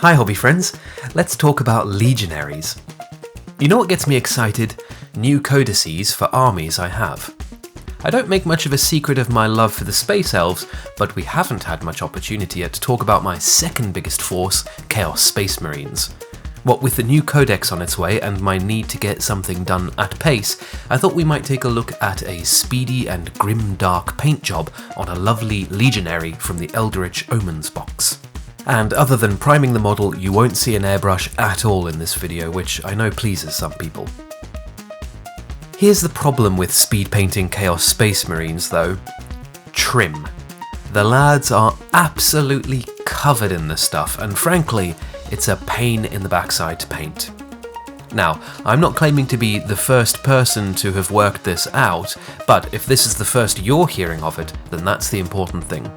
Hi hobby friends, let's talk about legionaries. You know what gets me excited? New codices for armies I have. I don't make much of a secret of my love for the space elves, but we haven't had much opportunity yet to talk about my second biggest force, Chaos Space Marines. What with the new codex on its way and my need to get something done at pace, I thought we might take a look at a speedy and grim dark paint job on a lovely legionary from the Eldritch Omens box. And other than priming the model, you won't see an airbrush at all in this video, which I know pleases some people. Here's the problem with speed painting Chaos Space Marines though. Trim. The lads are absolutely covered in this stuff, and frankly, it's a pain in the backside to paint. Now, I'm not claiming to be the first person to have worked this out, but if this is the first you're hearing of it, then that's the important thing.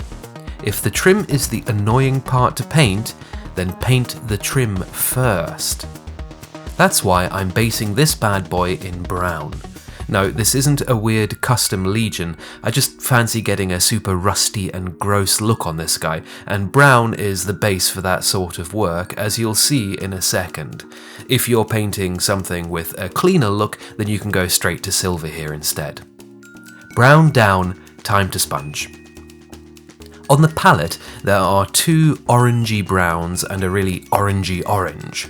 If the trim is the annoying part to paint, then paint the trim first. That's why I'm basing this bad boy in brown. No, this isn't a weird custom Legion, I just fancy getting a super rusty and gross look on this guy, and brown is the base for that sort of work, as you'll see in a second. If you're painting something with a cleaner look, then you can go straight to silver here instead. Brown down, time to sponge. On the palette, there are two orangey browns and a really orangey orange.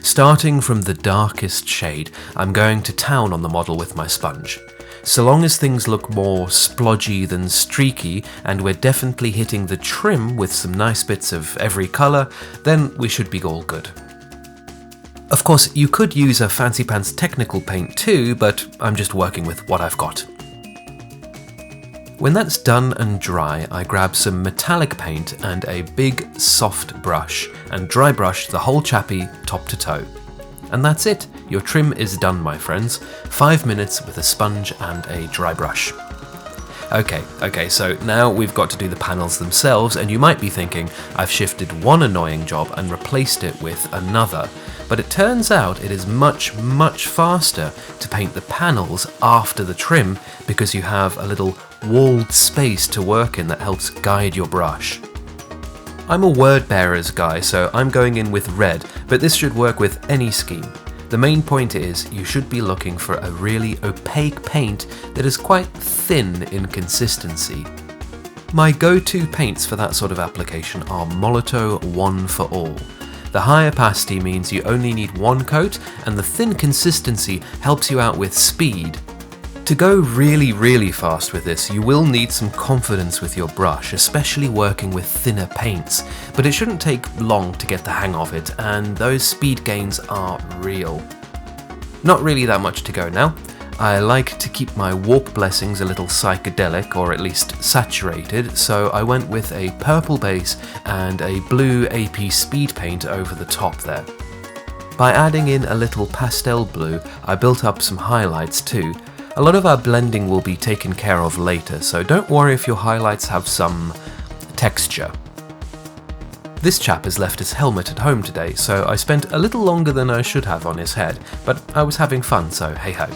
Starting from the darkest shade, I'm going to town on the model with my sponge. So long as things look more splodgy than streaky, and we're definitely hitting the trim with some nice bits of every colour, then we should be all good. Of course, you could use a fancy pants technical paint too, but I'm just working with what I've got. When that's done and dry, I grab some metallic paint and a big soft brush and dry brush the whole chappy top to toe. And that's it, your trim is done my friends, 5 minutes with a sponge and a dry brush. Okay, so now we've got to do the panels themselves, and you might be thinking I've shifted one annoying job and replaced it with another, but it turns out it is much faster to paint the panels after the trim because you have a little walled space to work in that helps guide your brush. I'm a word bearers guy, so I'm going in with red, but this should work with any scheme. The main point is you should be looking for a really opaque paint that is quite thin in consistency. My go-to paints for that sort of application are Molotow One for All. The high opacity means you only need one coat, and the thin consistency helps you out with speed. To go really fast with this, you will need some confidence with your brush, especially working with thinner paints, but it shouldn't take long to get the hang of it, and those speed gains are real. Not really that much to go now. I like to keep my warp blessings a little psychedelic, or at least saturated, so I went with a purple base and a blue AP speed paint over the top there. By adding in a little pastel blue, I built up some highlights too. A lot of our blending will be taken care of later, so don't worry if your highlights have some texture. This chap has left his helmet at home today, so I spent a little longer than I should have on his head, but I was having fun, so hey ho.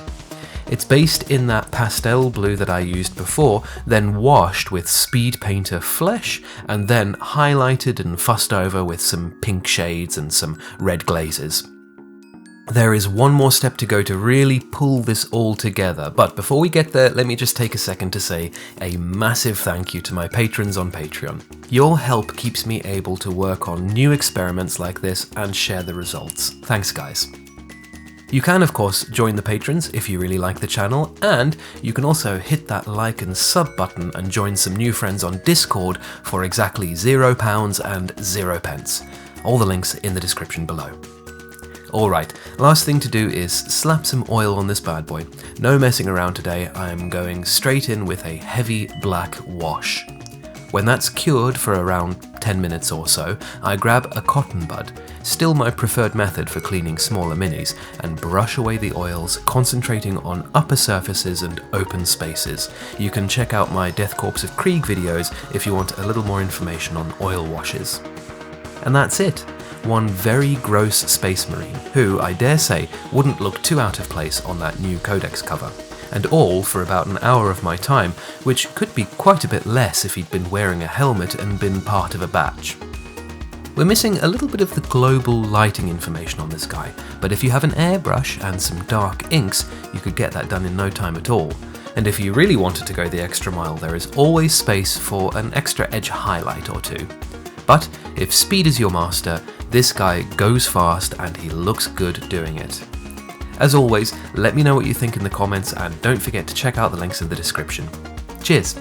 It's based in that pastel blue that I used before, then washed with Speed Painter Flesh, and then highlighted and fussed over with some pink shades and some red glazes. There is one more step to go to really pull this all together, but before we get there, let me just take a second to say a massive thank you to my patrons on Patreon. Your help keeps me able to work on new experiments like this and share the results. Thanks guys. You can of course join the patrons if you really like the channel, and you can also hit that like and sub button and join some new friends on Discord for exactly £0 and 0 pence. All the links in the description below. Alright, last thing to do is slap some oil on this bad boy. No messing around today, I am going straight in with a heavy black wash. When that's cured for around 10 minutes or so, I grab a cotton bud, still my preferred method for cleaning smaller minis, and brush away the oils, concentrating on upper surfaces and open spaces. You can check out my Death Corps of Krieg videos if you want a little more information on oil washes. And that's it. One very gross Space Marine, who, I dare say, wouldn't look too out of place on that new codex cover. And all for about an hour of my time, which could be quite a bit less if he'd been wearing a helmet and been part of a batch. We're missing a little bit of the global lighting information on this guy, but if you have an airbrush and some dark inks, you could get that done in no time at all. And if you really wanted to go the extra mile, there is always space for an extra edge highlight or two. But if speed is your master, this guy goes fast and he looks good doing it. As always, let me know what you think in the comments and don't forget to check out the links in the description. Cheers!